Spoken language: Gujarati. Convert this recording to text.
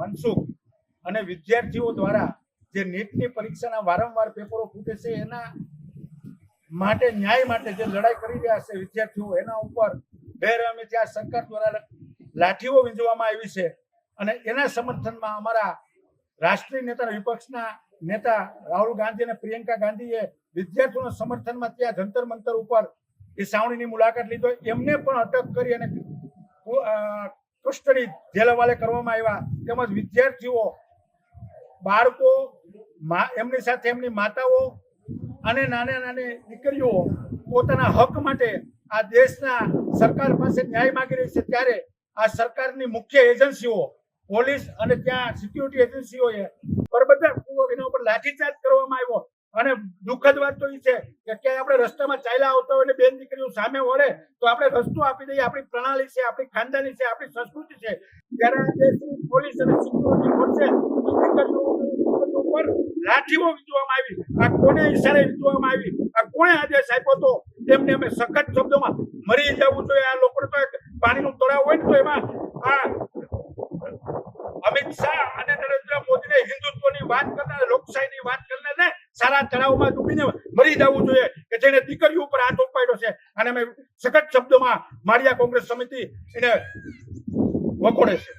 મનસુખ અને વિદ્યાર્થીઓ દ્વારા જે નીટની પરીક્ષાના વારંવાર પેપરો ફૂટે છે એના માટે ન્યાય માટે જે લડાઈ કરી રહ્યા છે વિદ્યાર્થીઓ, એના ઉપર બેરહમી ત્યાં સરકાર દ્વારા લાઠીઓ વીંજવામાં આવી છે અને એના સમર્થનમાં અમારા રાષ્ટ્રીય નેતા વિપક્ષના નેતા રાહુલ ગાંધી અને પ્રિયંકા ગાંધીએ વિદ્યાર્થીઓના સમર્થનમાં ત્યાં જંતર મંતર ઉપર એ સાવણીની મુલાકાત લીધો. એમને પણ અટક કરી અને કસ્ટડી જેલ હવાલે કરવામાં આવ્યા. તેમજ વિદ્યાર્થીઓ, બાળકો, એમની સાથે એમની માતાઓ અને નાની દીકરીઓ પોતાના હક માટે આ દેશના સરકાર પાસે ન્યાય માંગી રહી છે. ત્યારે આ સરકારની મુખ્ય એજન્સીઓ, પોલીસ અને ત્યાં સિક્યુરિટી એજન્સીઓએ બરાબર એના ઉપર લાઠીચાર્જ કરવામાં આવ્યો. અને દુઃખદ વાત તો એ છે કે ક્યાંય આપણે રસ્તામાં ચાલ્યા આવતા હોય અને બેન દીકરીઓ સામે વળે તો આપણે રસ્તો આપી દઈએ. આપણી પ્રણાલી છે, આપણી ખાનદાની છે, આપણી સંસ્કૃતિ છે. ત્યારે દેશની પોલીસ અને સિક્યુરિટી ફોર્સે ઉપર લાઠીઓ વીંધવામાં આવી. આ કોને ઈશારે વીંધવામાં આવી? આ કોણે આદેશ આપ્યો હતો? તેમને અમે સખત શબ્દોમાં મરી જવું જોઈએ. આ લોકોને તો એક પાણીનું તળાવ હોય ને તો એમાં આ અમિત શાહ અને નરેન્દ્ર મોદીને હિન્દુત્વની વાત કરનાર, લોકશાહીની વાત કરનાર ને સારા તળાવમાં ડૂબીને મરી જવું જોઈએ કે જેને દીકરીઓ ઉપર હાથ ઉપાડ્યો છે. અને અમે સખત શબ્દોમાં માળિયા કોંગ્રેસ સમિતિ એને વખોડે છે.